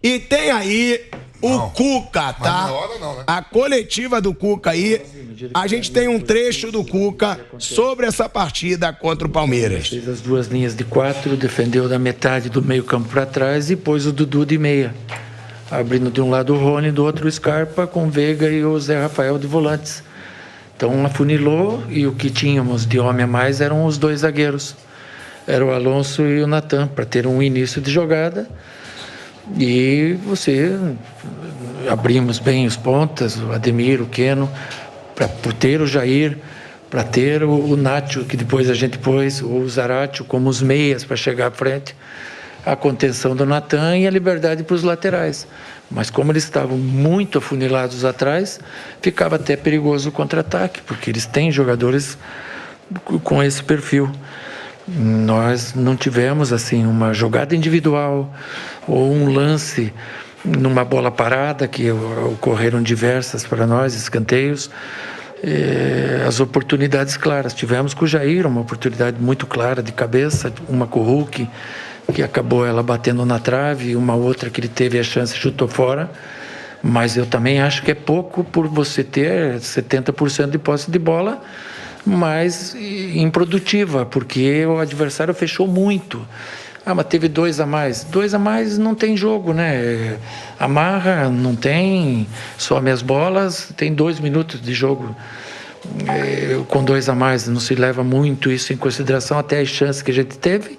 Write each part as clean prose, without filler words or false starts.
E tem aí o Cuca, tá? Não, né? A coletiva do Cuca aí. A gente tem um trecho do Cuca sobre essa partida contra o Palmeiras. Fez as duas linhas de 4, defendeu da metade do meio campo para trás e pôs o Dudu de meia. Abrindo de um lado o Rony, do outro o Scarpa, com o Veiga e o Zé Rafael de volantes. Então afunilou e o que tínhamos de homem a mais eram os dois zagueiros. Era o Alonso e o Natan, para ter um início de jogada. E abrimos bem os pontas, o Ademir, o Keno, para ter o Jair, para ter o Nacho, que depois a gente pôs, o Zaratio como os meias para chegar à frente. A contenção do Natan e a liberdade para os laterais. Mas como eles estavam muito afunilados atrás, ficava até perigoso o contra-ataque, porque eles têm jogadores com esse perfil. Nós não tivemos assim uma jogada individual ou um lance numa bola parada, que ocorreram diversas para nós, escanteios. As oportunidades claras. Tivemos com o Jair uma oportunidade muito clara de cabeça, uma com o Hulk, que acabou ela batendo na trave, uma outra que ele teve a chance e chutou fora. Mas eu também acho que é pouco por você ter 70% de posse de bola, mas improdutiva, porque o adversário fechou muito. Mas teve 2 a mais. 2 a mais não tem jogo, né? Amarra, não tem, some as bolas, tem 2 minutos de jogo. Com 2 a mais, não se leva muito isso em consideração, até as chances que a gente teve.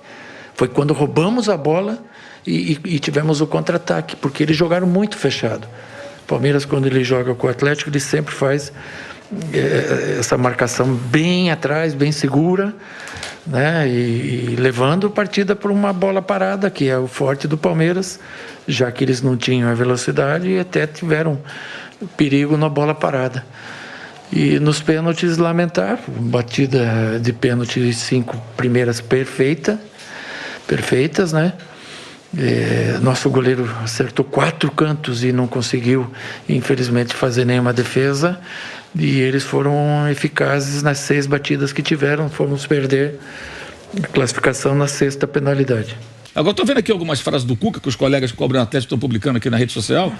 Foi quando roubamos a bola e tivemos o contra-ataque, porque eles jogaram muito fechado. O Palmeiras, quando ele joga com o Atlético, ele sempre faz essa marcação bem atrás, bem segura, né? E levando a partida para uma bola parada, que é o forte do Palmeiras, já que eles não tinham a velocidade e até tiveram perigo na bola parada. E nos pênaltis, lamentar, batida de pênalti 5 primeiras perfeitas, né? Nosso goleiro acertou 4 cantos e não conseguiu, infelizmente, fazer nenhuma defesa. E eles foram eficazes nas 6 batidas que tiveram. Fomos perder a classificação na 6ª penalidade. Agora, estou vendo aqui algumas frases do Cuca que os colegas que cobrem Atlético estão publicando aqui na rede social.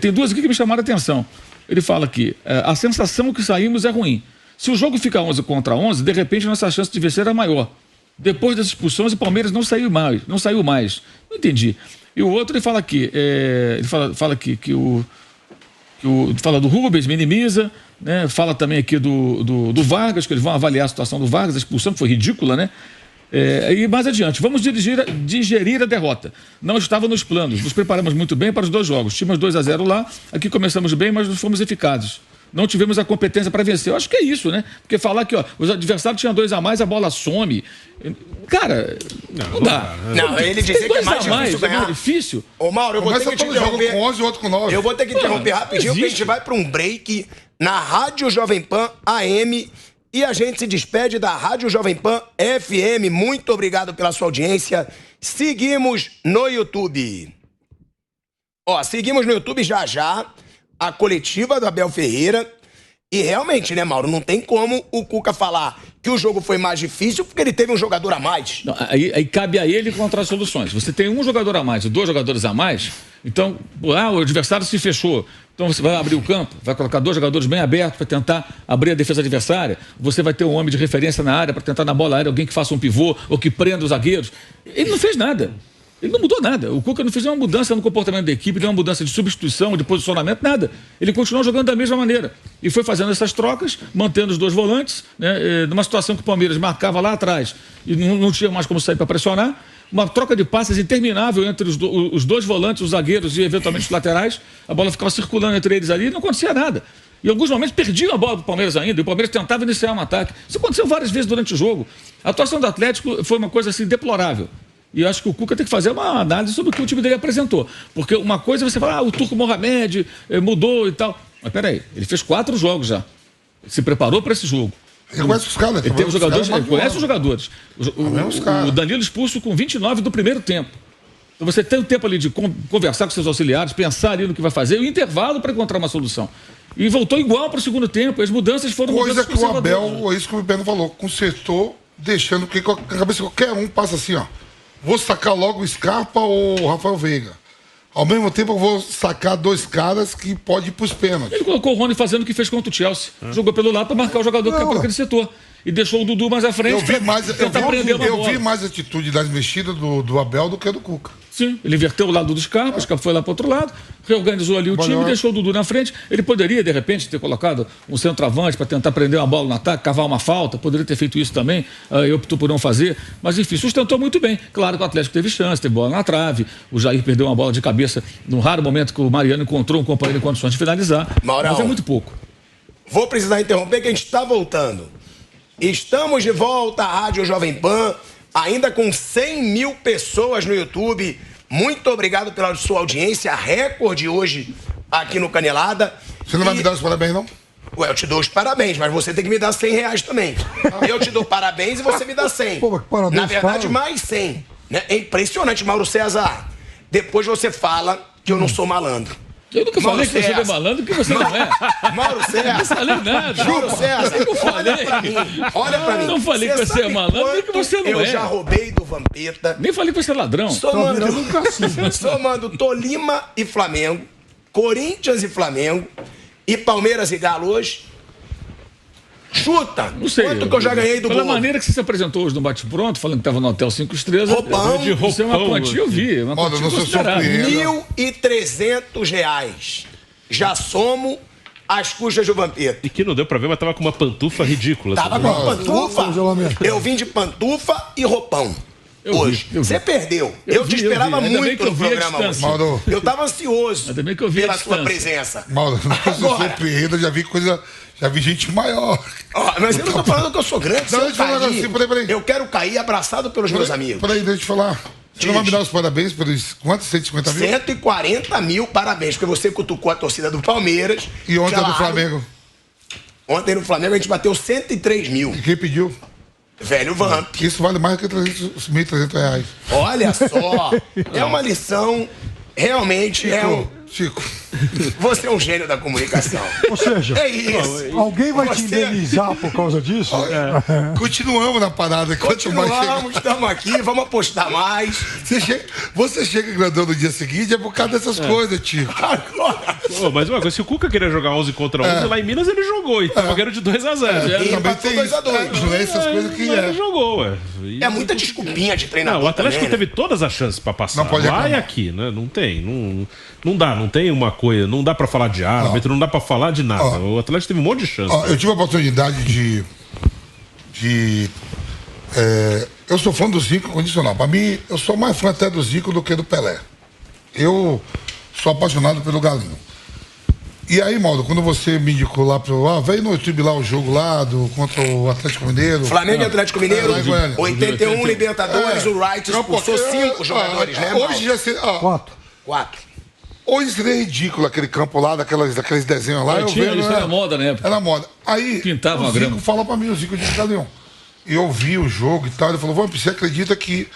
Tem 2 aqui que me chamaram a atenção. Ele fala aqui: a sensação que saímos é ruim. Se o jogo fica 11 contra 11, de repente nossa chance de vencer é maior. Depois das expulsões, o Palmeiras não saiu mais. Não entendi. E o outro, ele fala aqui, ele fala aqui fala do Rubens, minimiza, né? Fala também aqui do Vargas, que eles vão avaliar a situação do Vargas, a expulsão que foi ridícula, né? E mais adiante, vamos digerir a derrota. Não estava nos planos, nos preparamos muito bem para os 2 jogos. Tínhamos 2 a 0 lá, aqui começamos bem, mas não fomos eficazes. Não tivemos a competência para vencer. Eu acho que é isso, né? Porque falar que os adversários tinham 2 a mais, a bola some. Cara, não dá. Não, ele dizia que é mais difícil ganhar. É mais difícil. Ô, Mauro, eu vou ter que te interromper. Com 11 e outro com 9. Eu vou ter que interromper rapidinho, porque a gente vai para um break na Rádio Jovem Pan AM e a gente se despede da Rádio Jovem Pan FM. Muito obrigado pela sua audiência. Seguimos no YouTube. Seguimos no YouTube já a coletiva do Abel Ferreira. E realmente, né, Mauro, não tem como o Cuca falar que o jogo foi mais difícil porque ele teve um jogador a mais. Não, aí cabe a ele encontrar soluções. Você tem um jogador a mais e 2 jogadores a mais, então o adversário se fechou. Então você vai abrir o campo, vai colocar 2 jogadores bem abertos para tentar abrir a defesa adversária. Você vai ter um homem de referência na área para tentar na bola aérea, alguém que faça um pivô ou que prenda os zagueiros. Ele não fez nada. Ele não mudou nada. O Cuca não fez nenhuma mudança no comportamento da equipe, nenhuma mudança de substituição, de posicionamento, nada. Ele continuou jogando da mesma maneira. E foi fazendo essas trocas, mantendo os 2 volantes, né, numa situação que o Palmeiras marcava lá atrás e não tinha mais como sair para pressionar. Uma troca de passes interminável entre os 2 volantes, os zagueiros e eventualmente os laterais. A bola ficava circulando entre eles ali e não acontecia nada. Em alguns momentos perdiam a bola do Palmeiras ainda, e o Palmeiras tentava iniciar um ataque. Isso aconteceu várias vezes durante o jogo. A atuação do Atlético foi uma coisa assim deplorável. E eu acho que o Cuca tem que fazer uma análise sobre o que o time dele apresentou. Porque uma coisa é você falar, o Turco Mohamed mudou e tal. Mas peraí, ele fez 4 jogos já. Se preparou para esse jogo. Ele conhece os caras. Ele teve jogadores, ele conhece os jogadores. O Danilo expulso com 29 do primeiro tempo. Então você tem o tempo ali de conversar com seus auxiliares, pensar ali no que vai fazer, e o intervalo para encontrar uma solução. E voltou igual para o segundo tempo. As mudanças foram coisa que o Abel, isso que o Beno falou, consertou, deixando que a cabeça de qualquer um passa assim, ó. Vou sacar logo o Scarpa ou o Rafael Veiga. Ao mesmo tempo, eu vou sacar 2 caras que podem ir pros pênaltis. Ele colocou o Rony fazendo o que fez contra o Chelsea. Jogou pelo lado para marcar o jogador que é por aquele setor. E deixou o Dudu mais à frente. Eu vi mais atitude das mexidas do Abel do que do Cuca. Sim, ele inverteu o lado dos Scarpa, o Scarpa foi lá para o outro lado, reorganizou ali o time e deixou o Dudu na frente. Ele poderia, de repente, ter colocado um centroavante para tentar prender uma bola no ataque, cavar uma falta, poderia ter feito isso também, optou por não fazer, mas enfim, sustentou muito bem. Claro que o Atlético teve chance, teve bola na trave, o Jair perdeu uma bola de cabeça num raro momento que o Mariano encontrou um companheiro em condições de finalizar, mas é muito pouco. Vou precisar interromper que a gente está voltando. Estamos de volta à Rádio Jovem Pan, ainda com 100 mil pessoas no YouTube. Muito obrigado pela sua audiência, recorde hoje aqui no Canelada. Você não vai me dar os parabéns, não? Ué, eu te dou os parabéns, mas você tem que me dar R$100 também. Eu te dou parabéns e você me dá 100. Pô, parabéns, na verdade, mais 100. Né? É impressionante, Mauro César. Depois você fala que eu não sou malandro. Eu nunca falei que você é malandro, que você não é. Mauro César. Não falei nada. Mauro César. Eu falei. Olha pra mim. Não falei que você é malandro, nem que você não é. Eu já roubei do Vampeta. Nem falei que você é ladrão. Somando Tolima e Flamengo, Corinthians e Flamengo e Palmeiras e Galo hoje. Chuta! Não sei. Quanto que eu já ganhei do Pela gol? maneira que você se apresentou hoje no Bate-Pronto, falando que estava no Hotel 5 Estrelas. Roupão. Isso é uma quantia, eu vi. Uma quantia considerável. R$1.300. Já somo as custas do Vampeta. E que não deu pra ver, mas tava com uma pantufa ridícula. Tava com uma pantufa. Eu vim de pantufa e roupão. Hoje. Você perdeu. Eu te esperava muito no programa hoje. Mauro, Eu tava ansioso pela sua distância. presença. Mauro, não se surpreenda, já vi coisa. Já vi gente maior. Mas eu não tô falando que eu sou grande. Se Não, eu deixa eu falar cair, assim, peraí. eu quero cair abraçado pelos meus amigos. Peraí, deixa eu te falar. Você não vai me dar os parabéns pelos quantos? 150 mil? 140 mil parabéns, porque você cutucou a torcida do Palmeiras. E ontem Claro. do Flamengo? Ontem no Flamengo a gente bateu 103 mil. E quem pediu? Velho Vamp. Isso vale mais do que R$1.300. Olha só, é uma lição, realmente é um... Chico. Você é um gênio da comunicação. Ou seja, É isso. alguém vai te indenizar por causa disso? Continuamos na parada. Quanto mais Continuamos, estamos aqui, vamos apostar mais. Você chega grandão no dia seguinte é por causa dessas coisas, Tico. Agora. Pô, mas uma coisa, se o Cuca queria jogar 11 contra 11, lá em Minas ele jogou e tava ganhando de 2-0. E Também empatou tem isso. 2-2. Não é essas coisas que Mas é. ele jogou, ué. É muita desculpinha de treinador. Não, o Atlético também, né? teve todas as chances pra passar. Não pode lá reclamar. e aqui, né? Não tem. Não dá, não tem uma coisa. Não dá pra falar de árbitro, não dá pra falar de nada. O Atlético teve um monte de chance. Eu tive a oportunidade eu sou fã do Zico condicional. Pra mim, eu sou mais fã até do Zico do que do Pelé. Eu sou apaixonado pelo Galinho. E aí, Mauro, quando você me indicou lá veio no YouTube lá o jogo lá contra o Atlético Mineiro. Flamengo e Atlético Mineiro, lá em Goiânia. 81 Libertadores, o Wright expulsou 5 jogadores, né, Mauro? Hoje já seria, 4. hoje seria ridículo aquele campo lá, daqueles desenhos lá. Isso era moda na época. Era moda. Aí Pintava o a Zico grama. falou pra mim, o Zico de Galeão. E eu vi o jogo e tal. Ele falou, você acredita que...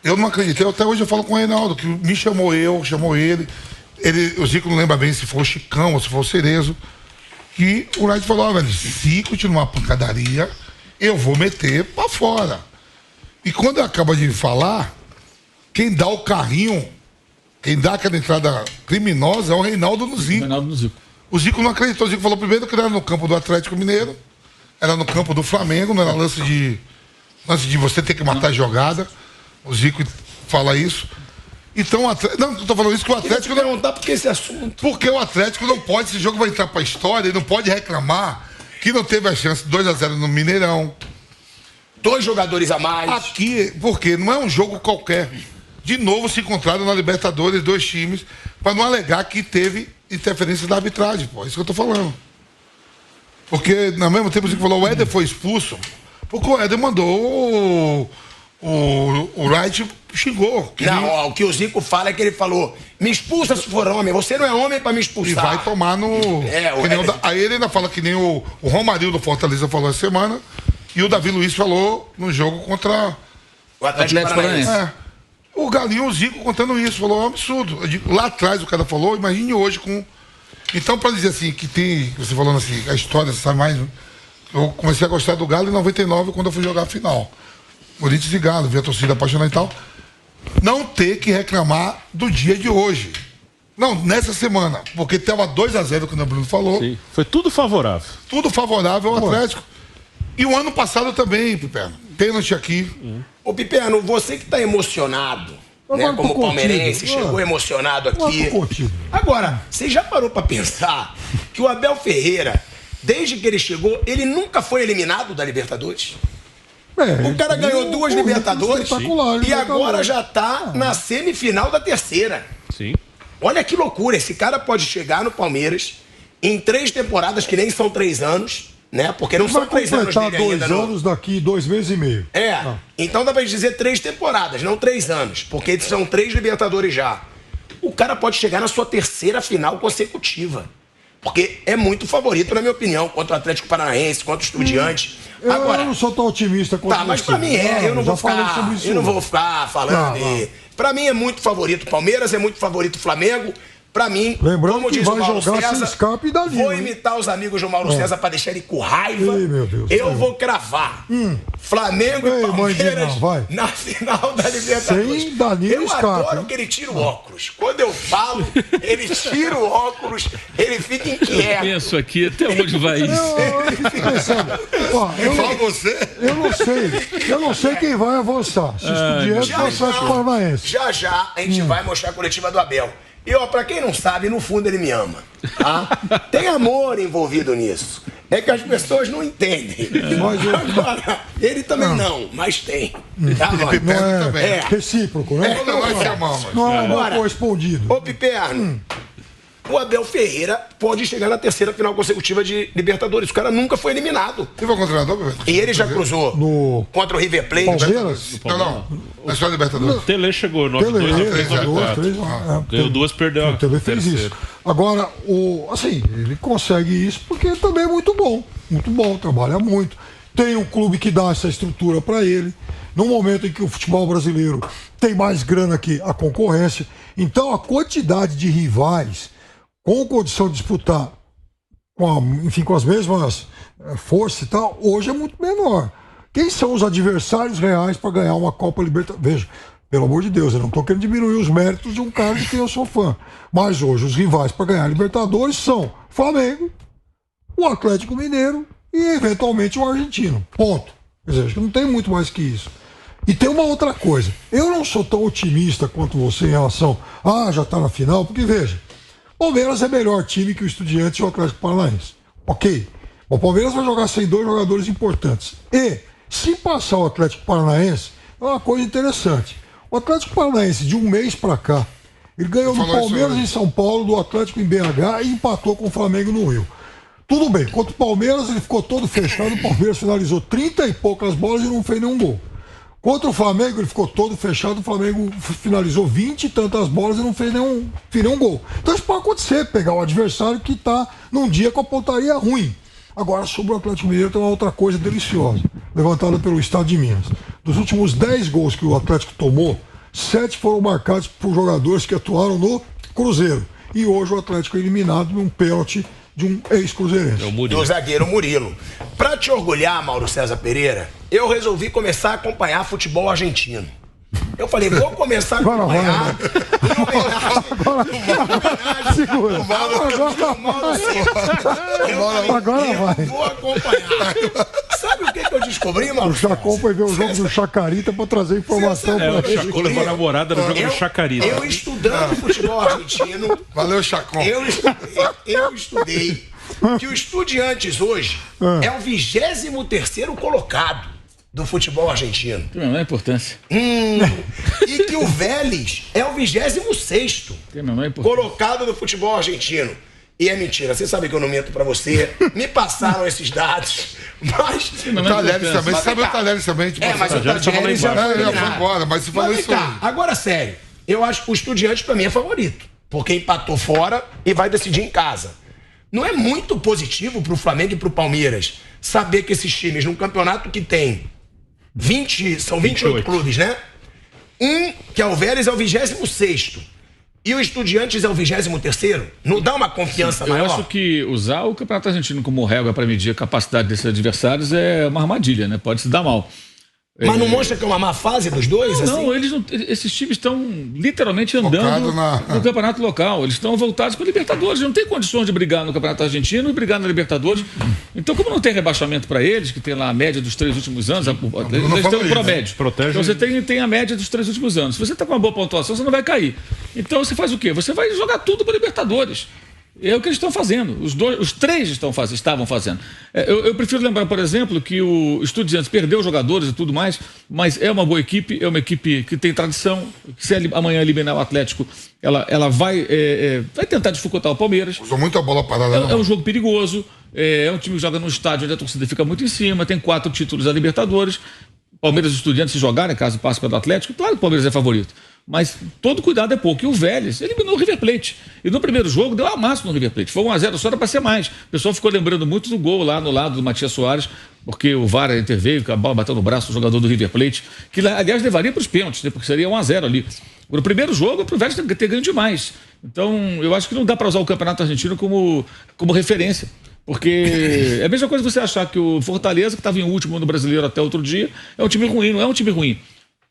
Eu não acreditei. Até hoje eu falo com o Reinaldo, que me chamou ele. O Zico não lembra bem se foi o Chicão ou se foi o Cerezo. Que o Wright falou, velho, se continuar a pancadaria, eu vou meter pra fora. E quando eu acabo de falar, quem dá o carrinho, quem dá aquela entrada criminosa é o Reinaldo no Zico. O Zico não acreditou. O Zico falou primeiro que era no campo do Atlético Mineiro, era no campo do Flamengo, não era lance de você ter que matar a jogada. O Zico fala isso. Então, não, eu tô falando isso que o Atlético não. Perguntar por que esse assunto. Porque o Atlético não pode, esse jogo vai entrar pra história, ele não pode reclamar que não teve a chance 2-0 no Mineirão. 2 jogadores a mais. Aqui, porque não é um jogo qualquer. De novo se encontraram na Libertadores 2 times, pra não alegar que teve interferência da arbitragem, pô. Isso que eu tô falando. Porque, ao mesmo tempo, você falou, o Éder foi expulso, porque o Éder mandou o Wright xingou. Não, o que o Zico fala é que ele falou, me expulsa se for homem, você não é homem pra me expulsar. E vai tomar no... Aí ele ainda fala que nem o Romarinho do Fortaleza falou essa semana, e o Davi Luiz falou no jogo contra o Atlético Paranaense. O Galinho, o Zico contando isso, falou, é um absurdo. Eu digo, lá atrás o cara falou, imagine hoje com... Então, pra dizer assim, que tem, você falando assim, a história, você sabe mais, eu comecei a gostar do Galo em 99, quando eu fui jogar a final. Corinthians e Galo, vi a torcida apaixonada e tal. Não ter que reclamar do dia de hoje. Não, nessa semana, porque tava 2-0, como o Bruno falou. Sim. Foi tudo favorável. Tudo favorável ao Atlético. E o ano passado também, Piperno. Pênalti aqui. Ô, Piperno, você que tá emocionado, né, como palmeirense, chegou emocionado aqui. Agora, você já parou pra pensar que o Abel Ferreira, desde que ele chegou, ele nunca foi eliminado da Libertadores? O cara ganhou 2 Libertadores e agora já tá na semifinal da terceira. Sim. Olha que loucura, esse cara pode chegar no Palmeiras em 3 temporadas, que nem são 3 anos, né? Porque não são 3 anos dele ainda. 2 anos daqui 2 meses e meio. Então dá pra dizer 3 temporadas, não 3 anos, porque são 3 Libertadores já. O cara pode chegar na sua terceira final consecutiva. Porque é muito favorito, na minha opinião, contra o Atlético Paranaense, contra o Estudiantes. Agora, eu não sou tão otimista quanto tá, mas pra mim eu não vou ficar falando. Pra mim é muito favorito o Palmeiras, é muito favorito o Flamengo. Pra mim, lembrando como que diz vai o Mauro jogar César, sem escape e Danilo, vou imitar os amigos do Mauro César pra deixar ele com raiva. Meu Deus, eu vou cravar Flamengo e Palmeiras na final da Libertadores. Sem Danilo eu escape. adoro que ele tira o óculos. Quando eu falo, ele tira o óculos, ele fica inquieto. Eu penso aqui, até onde vai isso? Eu fico pensando. Eu não sei quem vai avançar. Se Estudiantes ou Atlético Paranaense. Já a gente vai mostrar a coletiva do Abel. E, ó, pra quem não sabe, no fundo ele me ama. Tá? Tem amor envolvido nisso. É que as pessoas não entendem. Agora, ele também não, mas tem. Tá, não é recíproco, né? Não é amor correspondido. Ô, Piperno, o Abel Ferreira pode chegar na terceira final consecutiva de Libertadores. O cara nunca foi eliminado. E foi contra o treinador, Piperno? E ele já cruzou contra o River Plate. Palmeiras? Não. Na história da Libertadores. O Tele chegou, 9-2, ganhou 2, perdeu a Tele fez isso. Agora, assim, ele consegue isso porque também é muito bom, trabalha muito. Tem um clube que dá essa estrutura para ele. No momento em que o futebol brasileiro tem mais grana que a concorrência, então a quantidade de rivais com condição de disputar com as mesmas forças e tal, hoje é muito menor. Quem são os adversários reais para ganhar uma Copa Libertadores? Veja, pelo amor de Deus, eu não estou querendo diminuir os méritos de um cara de quem eu sou fã. Mas hoje os rivais para ganhar a Libertadores são Flamengo, o Atlético Mineiro e eventualmente o Argentino. Ponto. Quer dizer, acho que não tem muito mais que isso. E tem uma outra coisa. Eu não sou tão otimista quanto você em relação já está na final, porque veja, o Palmeiras é melhor time que o Estudiantes e o Atlético Paranaense. Ok. O Palmeiras vai jogar sem 2 jogadores importantes. E, se passar o Atlético Paranaense, é uma coisa interessante. O Atlético Paranaense, de um mês para cá, ele ganhou do Palmeiras em São Paulo, do Atlético em BH e empatou com o Flamengo no Rio. Tudo bem, contra o Palmeiras ele ficou todo fechado, o Palmeiras finalizou 30 e poucas bolas e não fez nenhum gol. Contra o Flamengo ele ficou todo fechado, o Flamengo finalizou 20 e tantas bolas e não fez nenhum gol. Então isso pode acontecer, pegar o adversário que está num dia com a pontaria ruim. Agora, sobre o Atlético Mineiro tem uma outra coisa deliciosa, levantada pelo Estado de Minas. Dos últimos 10 gols que o Atlético tomou, 7 foram marcados por jogadores que atuaram no Cruzeiro. E hoje o Atlético é eliminado de um pênalti de um ex-cruzeirense. Do zagueiro Murilo. Pra te orgulhar, Mauro César Pereira, eu resolvi começar a acompanhar futebol argentino. Eu falei, vou começar a acompanhar. Agora vai. Vou acompanhar. Sabe o que eu descobri, Mauro? O Chacon foi ver o jogo do Chacarita para trazer informação para ele. O Chacon levou a namorada no jogo do Chacarita. Eu estudando futebol argentino. Valeu, Chacon. Eu estudei que o Estudiantes hoje é o 23º colocado do futebol argentino. Tem a menor importância. E que o Vélez é o 26º colocado do futebol argentino. E é mentira, você sabe que eu não minto pra você. Me passaram esses dados, mas... O Talheres também, você sabe o Talheres também. Mas o Talheres já foi embora, mas você falou isso aí. Agora, sério, eu acho que o Estudiantes pra mim é favorito, porque empatou fora e vai decidir em casa. Não é muito positivo pro Flamengo e pro Palmeiras saber que esses times, num campeonato que tem 28 clubes, né? Que é o Vélez, é o 26º. E o Estudiantes é o 23º? Não dá uma confiança maior? Eu acho que usar o Campeonato Argentino como régua para medir a capacidade desses adversários é uma armadilha, né? Pode se dar mal. Mas não mostra que é uma má fase dos dois? Não, assim? esses times estão literalmente andando no campeonato local. Eles estão voltados para a Libertadores. Não tem condições de brigar no Campeonato Argentino e brigar na Libertadores. Então, como não tem rebaixamento para eles, que tem lá a média dos 3 últimos anos, eles têm um promédio. Protege. Então, você tem a média dos 3 últimos anos. Se você está com uma boa pontuação, você não vai cair. Então, você faz o quê? Você vai jogar tudo para a Libertadores. É o que eles estão fazendo. Os três estavam fazendo. Eu prefiro lembrar, por exemplo, que o Estudiantes perdeu jogadores e tudo mais, mas é uma boa equipe, é uma equipe que tem tradição. Que se amanhã eliminar o Atlético, ela vai tentar dificultar o Palmeiras. Usou muita bola parada. É um jogo perigoso. É um time que joga num estádio onde a torcida fica muito em cima, tem 4 títulos da Libertadores. Palmeiras e Estudiantes se jogarem, caso passe pelo Atlético, claro que o Palmeiras é favorito. Mas todo cuidado é pouco. E o Vélez eliminou o River Plate. E no primeiro jogo deu amasso no River Plate. Foi 1-0, só era para ser mais. O pessoal ficou lembrando muito do gol lá no lado do Matias Soares, porque o VAR interveio, com a bola bateu no braço do jogador do River Plate, que aliás levaria para os pênaltis, né, porque seria 1-0 ali. No primeiro jogo, para o Vélez ter ganho demais. Então, eu acho que não dá para usar o Campeonato Argentino como referência. Porque é a mesma coisa você achar que o Fortaleza, que estava em último no Brasileiro até outro dia, é um time ruim. Não é um time ruim.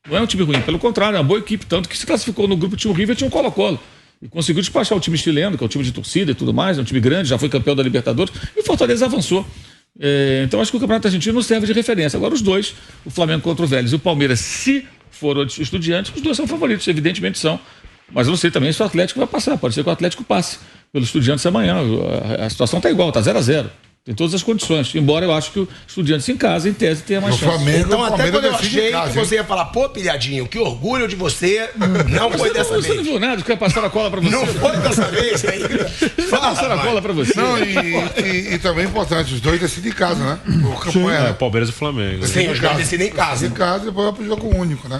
Não é um time ruim, pelo contrário, é uma boa equipe, tanto que se classificou no grupo, tinha o River, tinha um Colo-Colo. E conseguiu despachar o time chileno, que é um time de torcida e tudo mais, é um time grande, já foi campeão da Libertadores, e o Fortaleza avançou. Então acho que o Campeonato Argentino não serve de referência. Agora os dois, o Flamengo contra o Vélez e o Palmeiras, se for Estudiantes, os dois são favoritos, evidentemente são. Mas eu não sei também se o Atlético vai passar, pode ser que o Atlético passe pelo Estudiantes amanhã. A situação está igual, está 0-0. Tem todas as condições. Embora eu acho que o Estudiantes em casa, em tese, tenha mais chance. Então, até quando eu achei que você ia falar, pô, Pilhadinho, que orgulho de você, não foi dessa vez. Você não viu nada, que ia passar a cola pra você. Não foi dessa vez ainda. Passar a cola pra você. Não, e também é importante, os dois decidem em casa, né? Palmeiras e Flamengo. Sim, os dois decidem em casa. Em casa, depois vai pro jogo único, né?